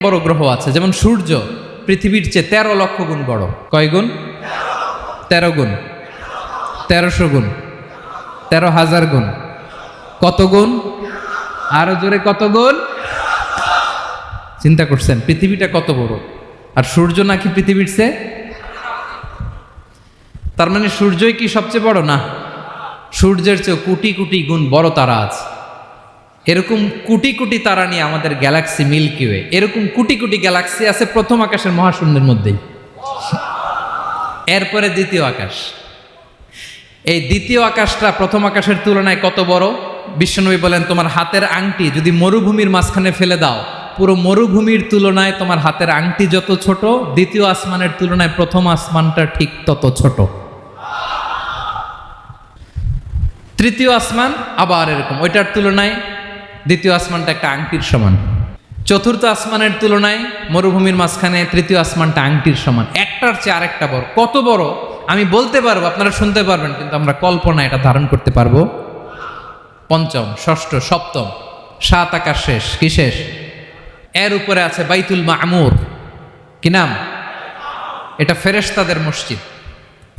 বড় গ্রহ আছে, যেমন সূর্য পৃথিবীর চেয়ে 13 লক্ষ গুণ বড়। কয় গুণ? 13 গুণ, 1300 গুণ, 13,000 গুণ। কত গুণ? আরো জোরে কত গুণ? চিন্তা করছেন পৃথিবীটা কত বড়, আর সূর্য নাকি পৃথিবীর চেয়ে? তার মানে সূর্যই কি সবচেয়ে বড়? না, সূর্যের চেয়ে কোটি কোটি গুণ বড় তারা আছে। এরকম কোটি কোটি তারা নিয়ে আমাদের গ্যালাক্সি মিল্কি ওয়ে। এরকম কোটি কোটি গ্যালাক্সি আছে প্রথম আকাশের মহাশূন্যের মধ্যেই। এরপরে দ্বিতীয় আকাশ। এই দ্বিতীয় আকাশটা প্রথম আকাশের তুলনায় কত বড়? বিশ্বনবী বলেন, তোমার হাতের আংটি যদি মরুভূমির মাঝখানে ফেলে দাও, পুরো মরুভূমির তুলনায় তোমার হাতের আংটি যত ছোট, দ্বিতীয় আসমানের তুলনায় প্রথম আসমানটা ঠিক তত ছোট। তৃতীয় আসমান আবার এরকম, ওইটার তুলনায় দ্বিতীয় আসমানটা একটা আংটির সমান। চতুর্থ আসমানের তুলনায় মরুভূমির মাঝখানে তৃতীয় আসমানটা আংটির সমান। একটার চেয়ে আরেকটা বড়। কত বড় আমি বলতে পারবো, আপনারা শুনতে পারবেন, কিন্তু আমরা কল্পনা এটা ধারণ করতে পারবো? পঞ্চম, ষষ্ঠ, সপ্তম, 7 আকাশ শেষ। কি শেষ? এর উপরে আছে বাইতুল মামুর। কি নাম? এটা ফেরেশতাদের মসজিদ,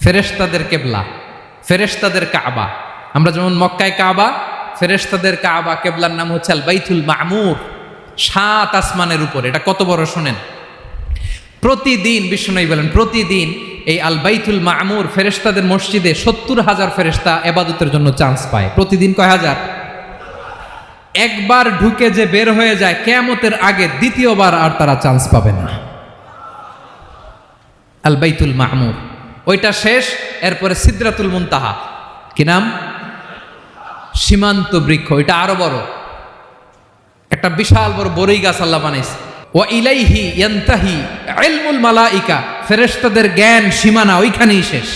ফেরেশতাদের কেবলা, ফেরেশতাদের কাবা। আমরা যেমন মক্কায় কাবা, ফেরেশতাদের কাবা কেবলার নাম হচ্ছে আল বাইতুল মামুর। 7 আসমানের উপরে। এটা কত বড় শোনেন। প্রতিদিন বিশ্বনবী বলেন, প্রতিদিন এই আল বাইতুল মামুর ফেরেশতাদের মসজিদে 70,000 ফেরেশতা ইবাদতের জন্য চান্স পায়। প্রতিদিন কয় হাজার? একবার ঢুকে যে বের হয়ে যায় কিয়ামতের আগে, দ্বিতীয়বার আর তারা চান্স পাবে না। আল বাইতুল মামুর ওইটা শেষ। এরপরে সিদরাতুল মুনতাহা। কি নাম? সীমান্ত বৃক্ষ। ওইটা আরো বড়, একটা বিশাল বড় বড়ই গাছ আল্লাহ বানাইছে। ওয়া ইলাইহি ইয়ানতাহি ইলমুল মালাইকা, ফেরেশতাদের জ্ঞান সীমানা ওইখানেই শেষ।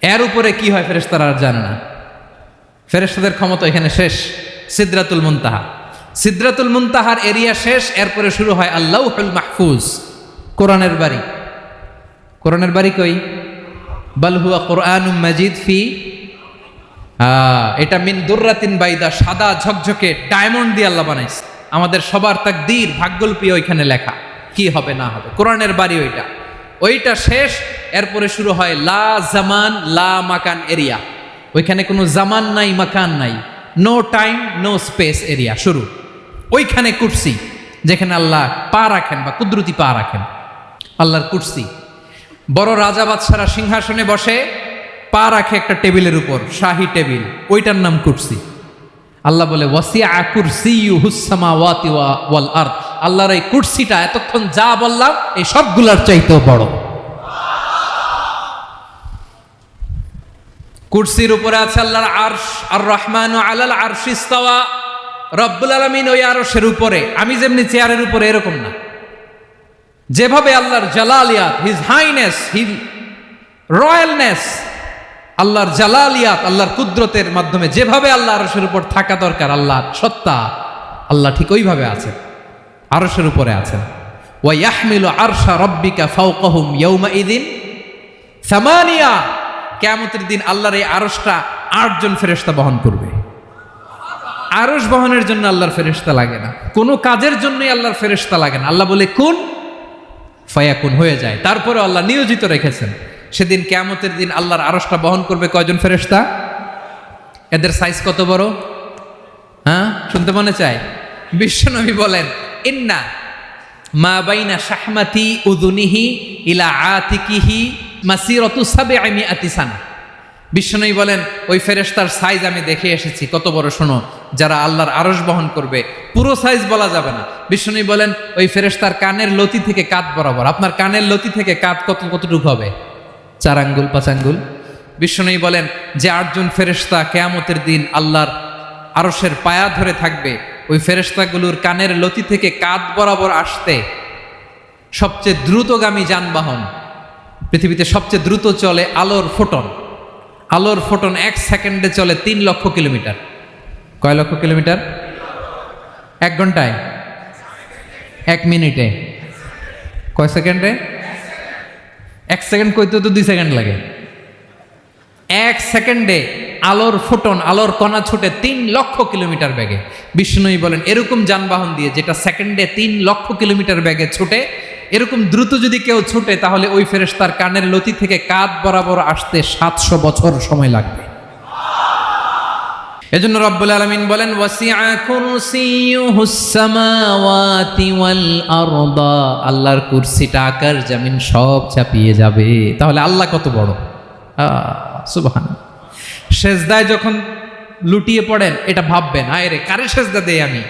এর উপরে কি হয় ফেরেশতারা আর জানে না। ফেরেশতাদের ক্ষমতা এখানে শেষ। সিদরাতুল মুনতাহা, সিদরাতুল মুনতাহার এরিয়া শেষ। এরপরে শুরু হয় আল্লাহুল মাহফুজ, কোরআনের বাড়ি। কোরআনের বাড়ি কই? বাল হুয়া কোরআনুম মাজিদ ফি, এটা মিন দুররাতিন বাইদা, সাদা ঝকঝকে ডায়মন্ড দিয়ে আল্লাহ বানাইছে। আমাদের সবার তাকদীর, ভাগ্যলিপি ওইখানে লেখা, কি হবে না হবে। কোরআনের বাড়ি ওইটা। ওইটা শেষ। এরপরে শুরু হয় লা জামান লা মাকান এরিয়া। ওইখানে কোনো জামান নাই, মাকান নাই, no time no space area শুরু। ওইখানে কুরসি, যেখানে আল্লাহ পা রাখেন বা কুদরতি পা রাখেন, আল্লাহর কুরসি। বড় রাজা বাদশারা সিংহাসনে বসে, পা রাখে একটা টেবিলের উপর, শাহী টেবিল, ওইটার নাম কুরসি। আল্লাহ বলে ওয়াসিআ কুরসিয়ুহুস সামাওয়াতি ওয়াল আরদ। আল্লাহর এই কুরসিটা এতক্ষণ যা বললাম এই সবগুলোর চাইতেও বড়। কুরসির উপরে আছে আল্লাহর আরশ। আর রহমানু আলাল আরশি ইস্তাওয়া। রব্বুল আলামিন ওই আরশের উপরে। আমি যেমনি চেয়ারের উপরে এরকম না। যেভাবে আল্লাহর জালালিয়াত, হিজ হাইনেস, হিজ রয়্যালনেস, আল্লাহর জালালিয়াত, আল্লাহর কুদরতের মাধ্যমে যেভাবে আল্লাহ আরশের উপর থাকা দরকার, আল্লাহর সত্তা, আল্লাহ ঠিক ওইভাবে আছেন, আরশের উপরে আছেন। ওয়া ইয়াহমিলু আরশা রাব্বিকা ফাওকাহুম ইয়াউমাইযিন সামানিয়া। কিয়ামতের দিন আল্লাহর এই আরশটা 8 জন ফেরেশতা বহন করবে। আরশ বহনের জন্য আল্লাহর ফেরেশতা লাগে না, কোনো কাজের জন্যই আল্লাহর ফেরেশতা লাগে না। আল্লাহ বলে কুন ফায়াকুন, হয়ে যায়। তারপরে আল্লাহ নিয়োজিত রেখেছেন। সেদিন কিয়ামতের দিন আল্লাহর আরশটা বহন করবে কয়জন ফেরেশতা? এদের সাইজ কত বড়? হ্যাঁ, শুনতে মনে চায়? বিশ্বনবী বলেন, ইন্না মা বাইনা শাহমাতি উযুনিহি ইলা আতিকিহি মাসিরাতু 700 সানা। বিশ্বনবী বলেন, ওই ফেরেশতার সাইজ আমি দেখে এসেছি। কত বড় শোনো, যারা আল্লাহর আরশ বহন করবে। পুরো সাইজ বলা যাবে না। বিশ্বনবী বলেন, ওই ফেরেশতার কানের লতি থেকে কাঁধ বরাবর। আপনার কানের লতি থেকে কাঁধ কতটুকু হবে? 4 আঙ্গুল 5 আঙ্গুল। বিশ্বনবী বলেন যে 8 জন ফেরেশতা কিয়ামতের দিন আল্লাহর আরশের পায়া ধরে থাকবে, ওই ফেরেশতাগুলোর কানের লতি থেকে কাঁধ বরাবর আসতে সবচেয়ে দ্রুতগামী যানবাহন, পৃথিবীতে সবচেয়ে দ্রুত চলে আলোর ফোটন। আলোর ফোটন 1 সেকেন্ডে চলে 3 লক্ষ কিলোমিটার। কয় লক্ষ কিলোমিটার? 1 ঘন্টায়? 1 মিনিটে? কয় সেকেন্ডে? 1 সেকেন্ড কইতে তো 2 সেকেন্ড লাগে। 1 সেকেন্ডে আলোর ফোটন, আলোর কণা ছুটে 3 লক্ষ কিলোমিটার বেগে। বিষ্ণুই বলেন এরকম যানবাহন দিয়ে যেটা সেকেন্ডে 3 লক্ষ কিলোমিটার বেগে ছুটে, এরকম দ্রুত যদি কেউ ছুটে তাহলে ওই ফেরেশতার কানের লতি থেকে কাঁধ বরাবর আসতে 700 বছর সময় লাগবে। এজন্য রব্বুল আলামিন বলেন ওয়াসিআ কুরসিয়ুহুস সামাওয়াতি ওয়াল আরদা, আল্লাহর কুরসিটা আকাশ জমিন সব চাপিয়ে যাবে। তাহলে আল্লাহ কত বড়! সুবহানাল্লাহ। সেজদায় যখন লুটিয়ে পড়েন এটা ভাববেন, আয় রে কারে সেজদা দেই আমি,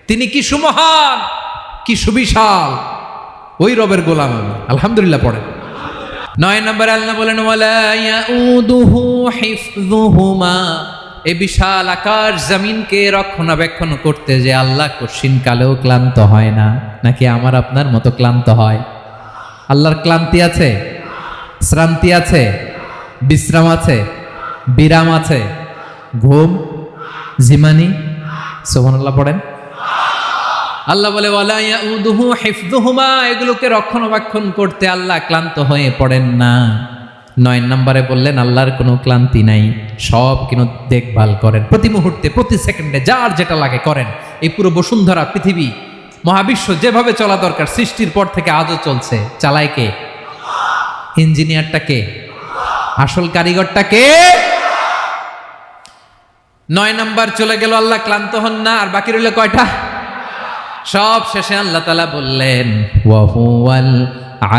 তিনি কি সুমহান, কি সুবিশাল, ওই রবের গোলাম আমি। আলহামদুলিল্লাহ পড়েন। 9 নম্বরে আল্লাহ বলেন ওয়ালা ইয়াউদুহু হিফযুহুমা, এই বিশাল আকাশ জমিনকে রক্ষণাবেক্ষণ করতে যে আল্লাহ কঠিন কালেও ক্লান্ত হয় না। নাকি আমার আপনার মতো ক্লান্ত হয়? আল্লাহর ক্লান্তি আছে, শ্রান্তি আছে, বিশ্রাম আছে, বিরাম আছে, ঘুম, জিমানি? সুবহানাল্লাহ পড়েন। আল্লাহ বলে ওয়ালা ইয়াউদুহু হিফযুহুমা, এগুলোকে রক্ষণাবেক্ষণ করতে আল্লাহ ক্লান্ত হয়ে পড়েন না। 9 নম্বরে বললেন আল্লাহর কোনো ক্লান্তি নাই, সব কিন্তু দেখভাল করেন, প্রতি মুহূর্তে প্রতি সেকেন্ডে যার যেটা লাগে করেন। এই পুরো বসুন্ধরা, পৃথিবী, মহাবিশ্ব যেভাবে চলা দরকার সৃষ্টির পর থেকে আজও চলছে। চালায় কে? ইঞ্জিনিয়ারটা কে? আসল কারিগরটা কে? 9 নম্বর চলে গেল, আল্লাহ ক্লান্ত হন না। আর বাকি রইল কয়টা? সব শেষে আল্লাহ তাআলা বললেন ওয়া হুয়াল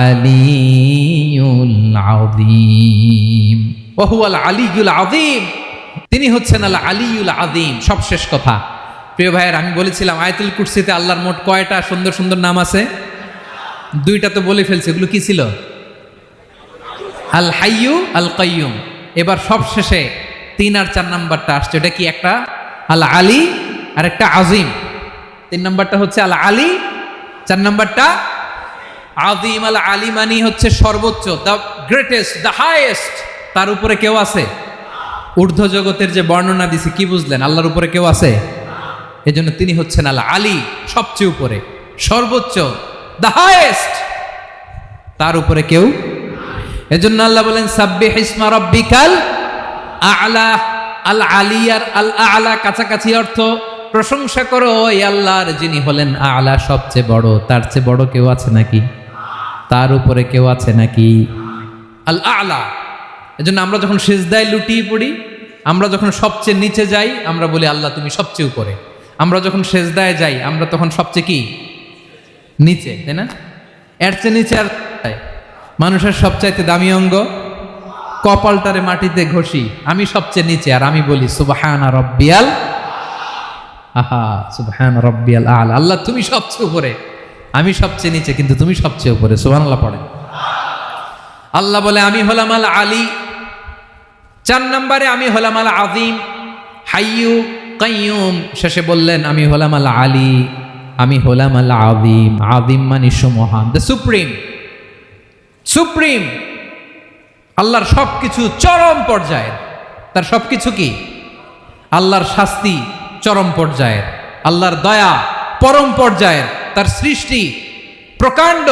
আলিয়ুল আযীম, ওয়া হুয়াল আলিয়ুল আযীম, তিনি হচ্ছেন আল আলিয়ুল আযীম। সব শেষ কথা। প্রিয় ভাইয়ের, আমি বলেছিলাম আয়াতুল কুরসিতে আল্লাহর মোট কয়টা সুন্দর সুন্দর নাম আছে? 2টা তো বলে ফেলছে। এগুলো কি ছিল? আল হাইয়ু, আল কাইয়ুম। এবার সব শেষে 3 আর 4 নাম্বারটা আসছে। এটা কি? একটা আল আলী আর একটা আযীম। 3 নাম্বারটা হচ্ছে আল আলী, 4 নাম্বারটা আযীম। আল আলী মানে হচ্ছে সর্বোচ্চ, দ্য গ্রেটেস্ট, দ্য হাইয়েস্ট। তার উপরে কেউ আছে? ঊর্ধ্ব জগতের যে বর্ণনা দিছি, কি বুঝলেন? আল্লাহর উপরে কেউ আছে? এজন্য তিনি হচ্ছেন আল আলী, সবচেয়ে উপরে, সর্বোচ্চ, দ্য হাইয়েস্ট। তার উপরে কেউ। এজন্য আল্লাহ বলেন সাব্বিহ ইসমা রাব্বিকাল আ'লা। আল আলী আর আল আ'লা কাছাকাছি অর্থ। প্রশংসা করো ওই আল্লাহর যিনি হলেন আ'লা, সবচেয়ে বড়। তার চেয়ে বড় কেউ আছে নাকি? তার উপরে কেউ আছে নাকি? আল আ'লা। এজন্য আমরা যখন সিজদায় লুটিয়ে পড়ি, আমরা যখন সবচেয়ে নিচে যাই, আমরা বলি আল্লাহ তুমি সবচেয়ে উপরে। আমরা যখন সিজদায় যাই, আমরা তখন সবচেয়ে কি? নিচে, তাই না? এর চেয়ে নিচে আর মানুষের সবচাইতে দামি অঙ্গ কপালটারে মাটিতে ঘষি, আমি সবচেয়ে নিচে, আর আমি বলি সুবহানা রাব্বিয়াল, আহা সুবহান রাব্বিয়াল আ'লা। আল্লাহ তুমি সবচেয়ে উপরে, আমি সবচেয়ে নিচে, কিন্তু তুমি সবচেয়ে উপরে। সুবহানাল্লাহ পড়েন। আল্লাহ বলে আমি হলাম আল আলী। 4 নম্বরে আমি হলাম আল আযীম, হাইয়ু কাইয়ুম। শেষে বললেন আমি হলাম আল আলী, আমি হলাম আল আযীম। আযীম মানে সুমহান, দ্য সুপ্রিম। সুপ্রিম। আল্লাহর সবকিছু চরম পর্যায়ের। তার সবকিছু কি? আল্লাহর শাস্তি চরম পর্যায়ের, আল্লাহর দয়া পরম পর্যায়ের, তার সৃষ্টি প্রকাণ্ড,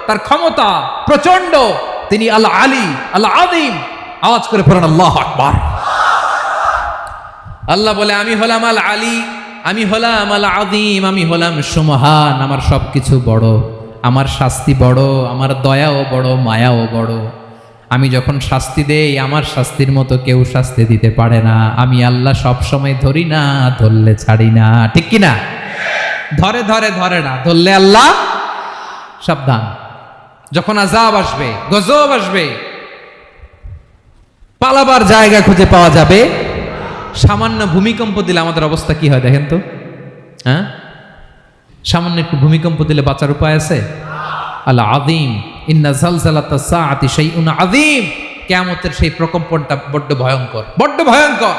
তার ক্ষমতা প্রচন্ড। তিনি আল আলী, আল আযীম। আওয়াজ করে পড়েন আল্লাহু আকবার। আল্লাহ বলে আমি হলাম আল আলী, আমি হলাম আল আযীম, আমি হলাম সুমহান। আমার সবকিছু বড়, আমার শাস্তি বড়, আমার দয়াও বড়, মায়াও বড়। আমি যখন শাস্তি দেই, আমার শাস্তির মতো কেউ শাস্তি দিতে পারে না। আমি আল্লাহ সব সময় ধরি না, ধরলে ছাড়ি না। ঠিক কি না? ধরে ধরে ধরে না, ধরলে আল্লাহ সাবধান। যখন আযাব আসবে, গজব আসবে, পালাবার জায়গা খুঁজে পাওয়া যাবে। সামান্য ভূমিকম্প দিলে আমাদের অবস্থা কি হয় দেখেন তো? হ্যাঁ, সামান্য একটু ভূমিকম্প দিলে বাঁচার উপায় আছে? আল আযীম, ইন্না যালজালাতাস সাআতি শাইউন আযীম। কিয়ামতের সেই প্রকম্পনটা বড্ড ভয়ঙ্কর, বড্ড ভয়ঙ্কর।